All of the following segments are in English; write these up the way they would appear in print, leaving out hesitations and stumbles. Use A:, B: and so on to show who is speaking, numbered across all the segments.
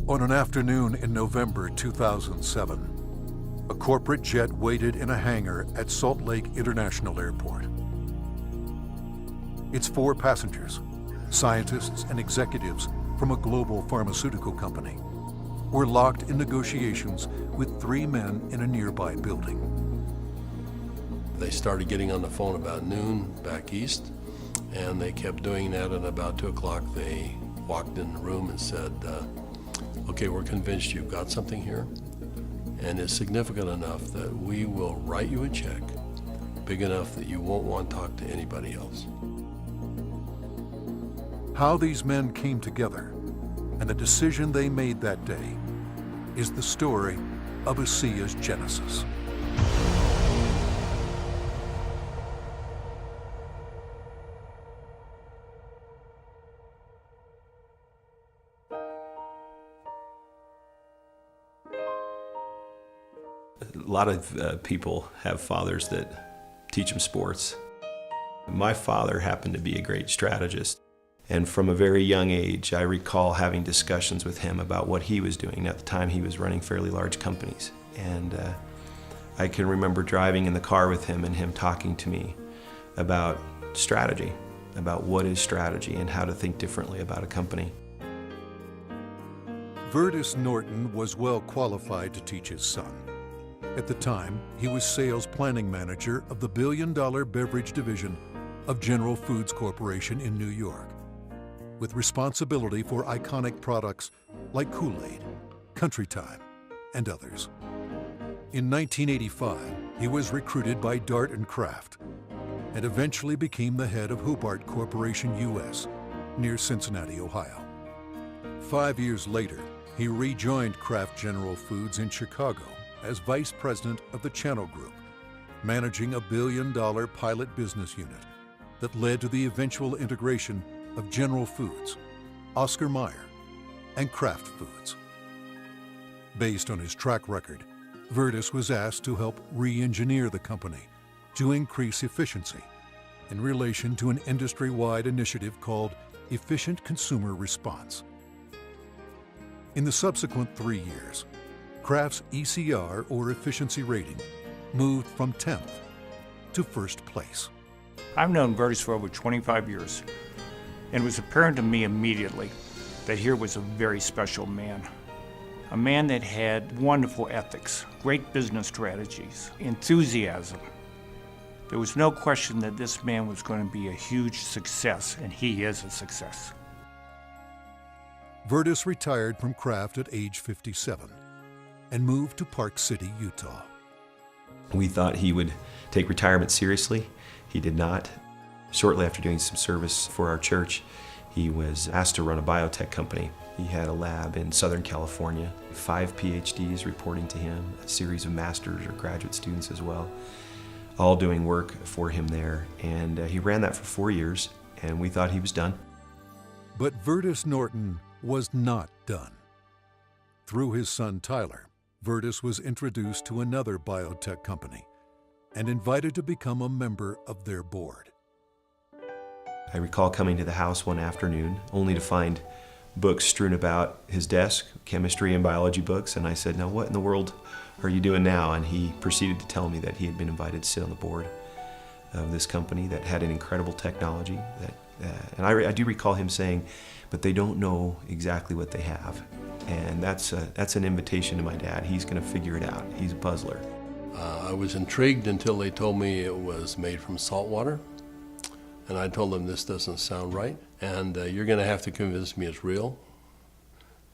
A: On an afternoon in November 2007, a corporate jet waited in a hangar at Salt Lake International Airport. Its 4 passengers, scientists and executives from a global pharmaceutical company, were locked in negotiations with 3 men in a nearby building.
B: They started getting on the phone about noon back east, and they kept doing that, and about 2 o'clock they walked in the room and said, okay, we're convinced you've got something here, and it's significant enough that we will write you a check big enough that you won't want to talk to anybody else.
A: How these men came together and the decision they made that day is the story of ASEA's genesis.
C: A lot of people have fathers that teach them sports. My father happened to be a great strategist, and from a very young age I recall having discussions with him about what he was doing. At the time he was running fairly large companies, and I can remember driving in the car with him and him talking to me about strategy, about what is strategy and how to think differently about a company.
A: Vertus Norton was well qualified to teach his son. At the time, he was sales planning manager of the billion-dollar beverage division of General Foods Corporation in New York, with responsibility for iconic products like Kool-Aid, Country Time, and others. In 1985, he was recruited by Dart and Kraft and eventually became the head of Hobart Corporation US near Cincinnati, Ohio. 5 years later, he rejoined Kraft General Foods in Chicago as vice president of the Channel Group, managing a billion-dollar pilot business unit that led to the eventual integration of General Foods, Oscar Mayer, and Kraft Foods. Based on his track record, Vertus was asked to help re-engineer the company to increase efficiency in relation to an industry-wide initiative called Efficient Consumer Response. In the subsequent 3 years, Kraft's ECR, or efficiency rating, moved from 10th to 1st place.
D: I've known Vertus for over 25 years, and it was apparent to me immediately that here was a very special man. A man that had wonderful ethics, great business strategies, enthusiasm. There was no question that this man was going to be a huge success, and he is a success.
A: Vertus retired from Kraft at age 57 and moved to Park City, Utah.
C: We thought he would take retirement seriously. He did not. Shortly after doing some service for our church, he was asked to run a biotech company. He had a lab in Southern California, 5 PhDs reporting to him, a series of master's or graduate students as well, all doing work for him there. And he ran that for 4 years, and we thought he was done.
A: But Vertus Norton was not done. Through his son Tyler, Vertus was introduced to another biotech company and invited to become a member of their board.
C: I recall coming to the house one afternoon only to find books strewn about his desk, chemistry and biology books, and I said, "Now what in the world are you doing now?" And he proceeded to tell me that he had been invited to sit on the board of this company that had an incredible technology. And I do recall him saying, "But they don't know exactly what they have." And that's an invitation to my dad. He's going to figure it out. He's a puzzler.
B: I was intrigued until they told me it was made from salt water. And I told them, this doesn't sound right, and you're going to have to convince me it's real.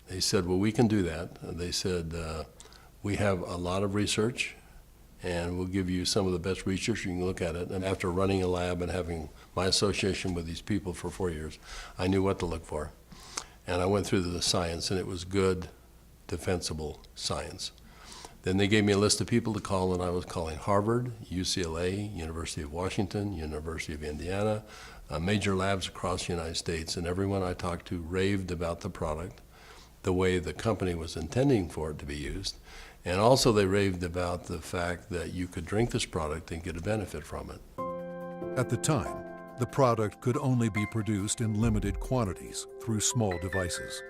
B: They said, well, we can do that. They said, we have a lot of research, and we'll give you some of the best research. You can look at it. And after running a lab and having my association with these people for 4 years, I knew what to look for. And I went through the science, and it was good, defensible science. Then they gave me a list of people to call, and I was calling Harvard, UCLA, University of Washington, University of Indiana, major labs across the United States, and everyone I talked to raved about the product, the way the company was intending for it to be used, and also they raved about the fact that you could drink this product and get a benefit from it.
A: At the time, the product could only be produced in limited quantities through small devices.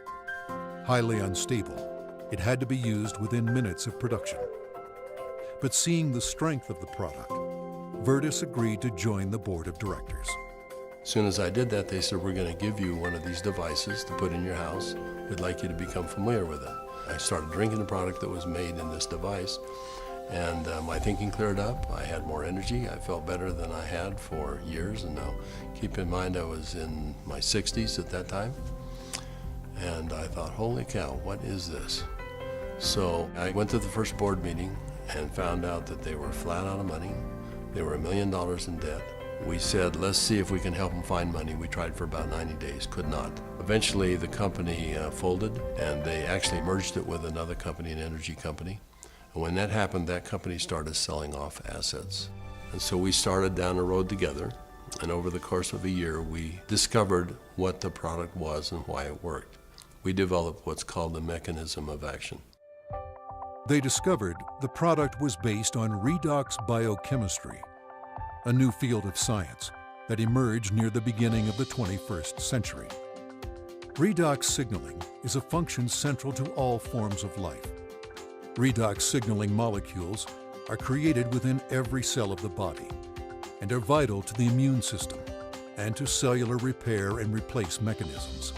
A: Highly unstable, it had to be used within minutes of production. But seeing the strength of the product, Virtus agreed to join the board of directors.
B: As soon as I did that, they said, we're going to give you one of these devices to put in your house. We'd like you to become familiar with it. I started drinking the product that was made in this device, and my thinking cleared up. I had more energy. I felt better than I had for years. And now, keep in mind, I was in my 60s at that time. And I thought, holy cow, what is this? So I went to the first board meeting and found out that they were flat out of money. They were $1 million in debt. We said, let's see if we can help them find money. We tried for about 90 days, could not. Eventually, the company folded, and they actually merged it with another company, an energy company. And when that happened, that company started selling off assets. And so we started down the road together, and over the course of a year, we discovered what the product was and why it worked. We developed what's called the mechanism of action.
A: They discovered the product was based on redox biochemistry, a new field of science that emerged near the beginning of the 21st century. Redox signaling is a function central to all forms of life. Redox signaling molecules are created within every cell of the body and are vital to the immune system and to cellular repair and replace mechanisms.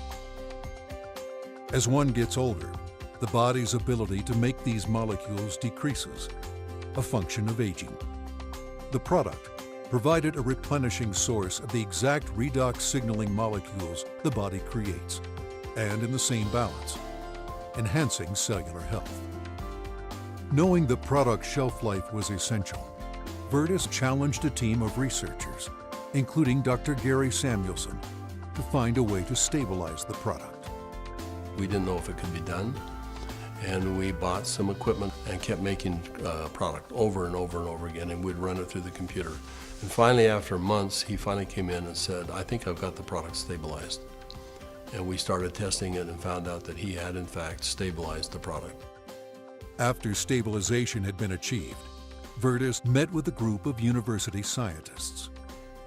A: As one gets older, the body's ability to make these molecules decreases, a function of aging. The product provided a replenishing source of the exact redox signaling molecules the body creates, and in the same balance, enhancing cellular health. Knowing the product's shelf life was essential, Virtus challenged a team of researchers, including Dr. Gary Samuelson, to find a way to stabilize the product.
B: We didn't know if it could be done, and we bought some equipment and kept making product over and over and over again, and we'd run it through the computer. And finally, after months, he finally came in and said, I think I've got the product stabilized. And we started testing it and found out that he had, in fact, stabilized the product.
A: After stabilization had been achieved, Virtus met with a group of university scientists.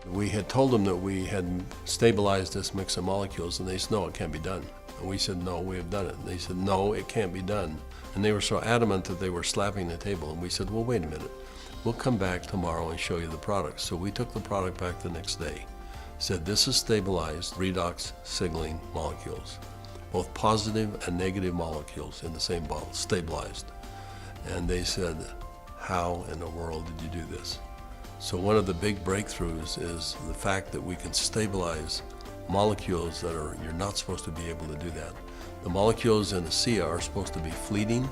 B: We had told them that we had stabilized this mix of molecules, and they said, no, it can't be done. And we said, no, we have done it. And they said, no, it can't be done. And they were so adamant that they were slapping the table. And we said, well, wait a minute. We'll come back tomorrow and show you the product. So we took the product back the next day. Said, this is stabilized redox signaling molecules. Both positive and negative molecules in the same bottle, stabilized. And they said, how in the world did you do this? So one of the big breakthroughs is the fact that we can stabilize molecules that you're not supposed to be able to do that. The molecules in ASEA are supposed to be fleeting.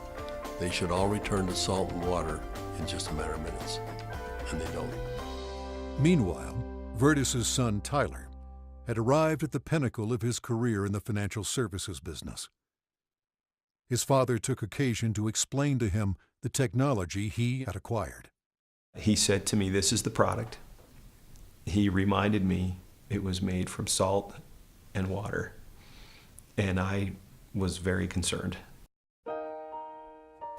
B: They should all return to salt and water in just a matter of minutes, and they don't.
A: Meanwhile, Virtus's son Tyler had arrived at the pinnacle of his career in the financial services business. His father took occasion to explain to him the technology he had acquired.
C: He said to me, this is the product. He reminded me it was made from salt and water, and I was very concerned.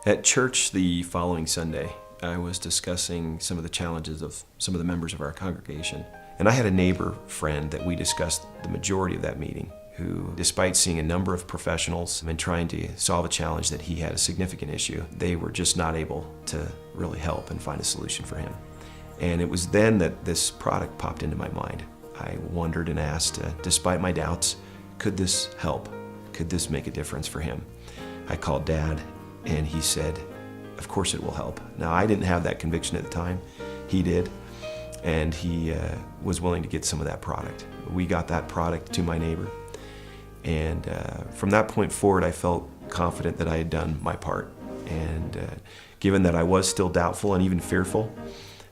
C: At church the following Sunday, I was discussing some of the challenges of some of the members of our congregation, and I had a neighbor friend that we discussed the majority of that meeting, who, despite seeing a number of professionals and trying to solve a challenge that he had a significant issue, they were just not able to really help and find a solution for him. And it was then that this product popped into my mind. I wondered and asked, despite my doubts, could this help? Could this make a difference for him? I called Dad, and he said, of course it will help. Now, I didn't have that conviction at the time. He did, and he was willing to get some of that product. We got that product to my neighbor, and from that point forward, I felt confident that I had done my part. And given that I was still doubtful and even fearful,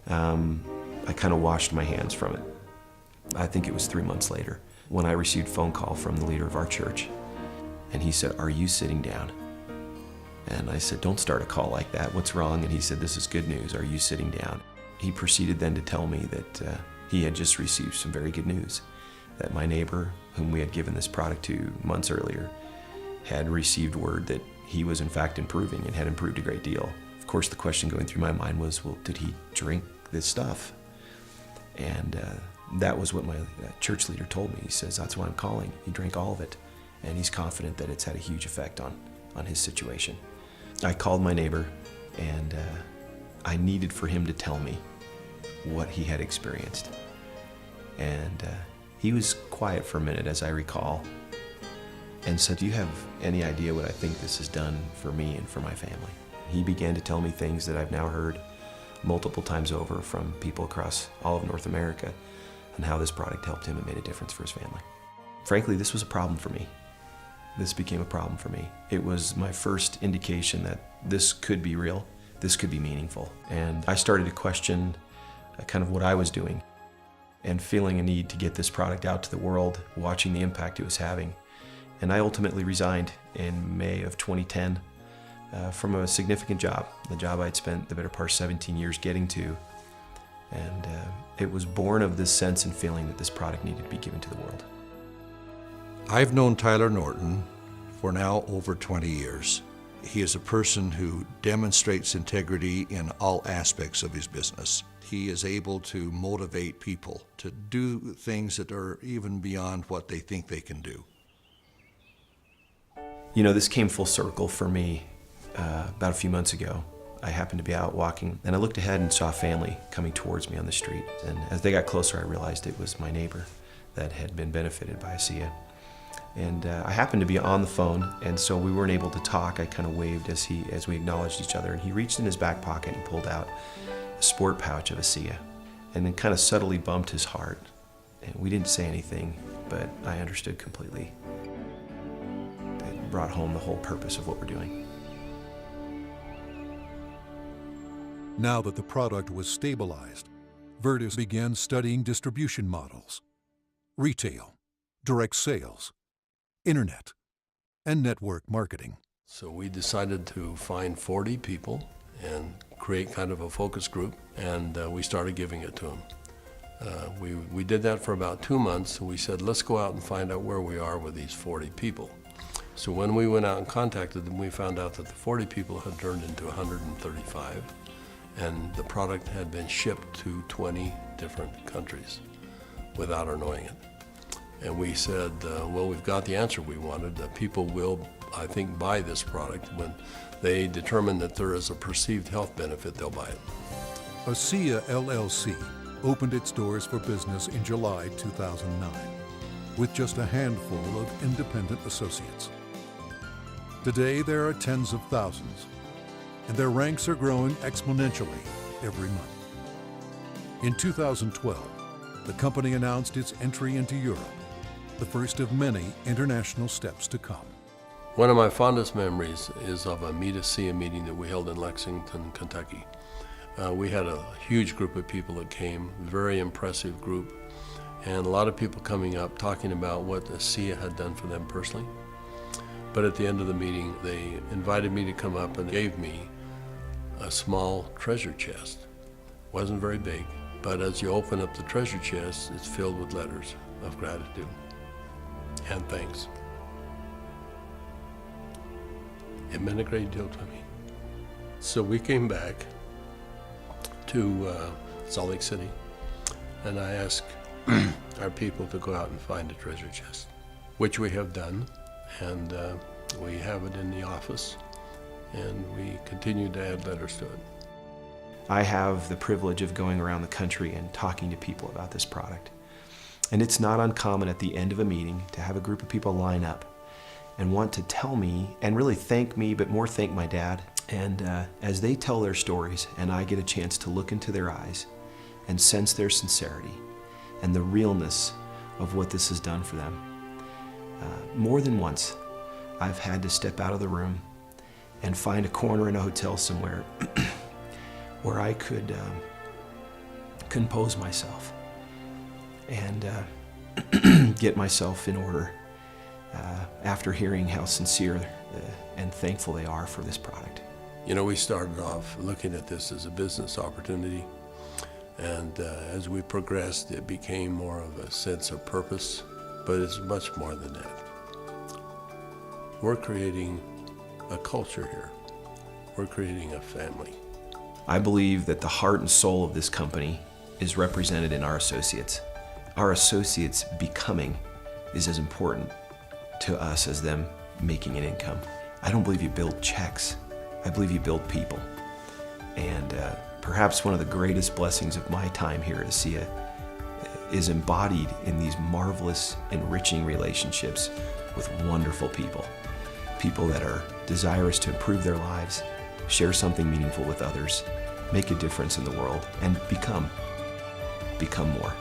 C: I kind of washed my hands from it. I think it was 3 months later when I received a phone call from the leader of our church, and he said, "Are you sitting down?" And I said, "Don't start a call like that. What's wrong?" And he said, "This is good news. Are you sitting down?" He proceeded then to tell me that he had just received some very good news, that my neighbor, whom we had given this product to months earlier, had received word that he was in fact improving and had improved a great deal. Of course, the question going through my mind was, well, did he drink this stuff? And that was what my church leader told me. He says, "That's why I'm calling. He drank all of it, and he's confident that it's had a huge effect on his situation. I called my neighbor, and I needed for him to tell me what he had experienced. And he was quiet for a minute, as I recall, and said, "Do you have any idea what I think this has done for me and for my family?" He began to tell me things that I've now heard multiple times over from people across all of North America, and how this product helped him and made a difference for his family. Frankly, this was a problem for me. This became a problem for me. It was my first indication that this could be real, this could be meaningful. And I started to question kind of what I was doing, and feeling a need to get this product out to the world, watching the impact it was having. And I ultimately resigned in May of 2010 from a significant job, the job I'd spent the better part of 17 years getting to. And it was born of this sense and feeling that this product needed to be given to the world.
A: I've known Tyler Norton for now over 20 years. He is a person who demonstrates integrity in all aspects of his business. He is able to motivate people to do things that are even beyond what they think they can do.
C: You know, this came full circle for me about a few months ago. I happened to be out walking, and I looked ahead and saw a family coming towards me on the street. And as they got closer, I realized it was my neighbor that had been benefited by ASEA. And I happened to be on the phone, and so we weren't able to talk. I kind of waved as we acknowledged each other, and he reached in his back pocket and pulled out a sport pouch of ASEA, and then kind of subtly bumped his heart. And we didn't say anything, but I understood completely. It brought home the whole purpose of what we're doing.
A: Now that the product was stabilized, Virtus began studying distribution models, retail, direct sales, internet, and network marketing.
B: So we decided to find 40 people and create kind of a focus group, and we started giving it to them. We did that for about 2 months, and we said, let's go out and find out where we are with these 40 people. So when we went out and contacted them, we found out that the 40 people had turned into 135, and the product had been shipped to 20 different countries without our knowing it. And we said, well, we've got the answer we wanted. People will, I think, buy this product. When they determine that there is a perceived health benefit, they'll buy it.
A: ASEA LLC opened its doors for business in July 2009 with just a handful of independent associates. Today, there are tens of thousands, and their ranks are growing exponentially every month. In 2012, the company announced its entry into Europe, the first of many international steps to come.
B: One of my fondest memories is of a Meet ASEA meeting that we held in Lexington, Kentucky. We had a huge group of people that came, very impressive group, and a lot of people coming up talking about what ASEA had done for them personally. But at the end of the meeting, they invited me to come up and gave me a small treasure chest. It wasn't very big, but as you open up the treasure chest, it's filled with letters of gratitude and thanks. It meant a great deal to me. So we came back to Salt Lake City, and I asked our people to go out and find a treasure chest, which we have done, and we have it in the office, and we continue to add letters to it.
C: I have the privilege of going around the country and talking to people about this product. And it's not uncommon at the end of a meeting to have a group of people line up and want to tell me and really thank me, but more thank my dad. And as they tell their stories and I get a chance to look into their eyes and sense their sincerity and the realness of what this has done for them, more than once I've had to step out of the room and find a corner in a hotel somewhere where I could compose myself and get myself in order after hearing how sincere and thankful they are for this product.
B: You know, we started off looking at this as a business opportunity, and as we progressed, it became more of a sense of purpose, but it's much more than that. We're creating a culture here. We're creating a family.
C: I believe that the heart and soul of this company is represented in our associates. Our associates becoming is as important to us as them making an income. I don't believe you build checks. I believe you build people. And perhaps one of the greatest blessings of my time here at ASEA is embodied in these marvelous, enriching relationships with wonderful people. People that are desirous to improve their lives, share something meaningful with others, make a difference in the world, and become more.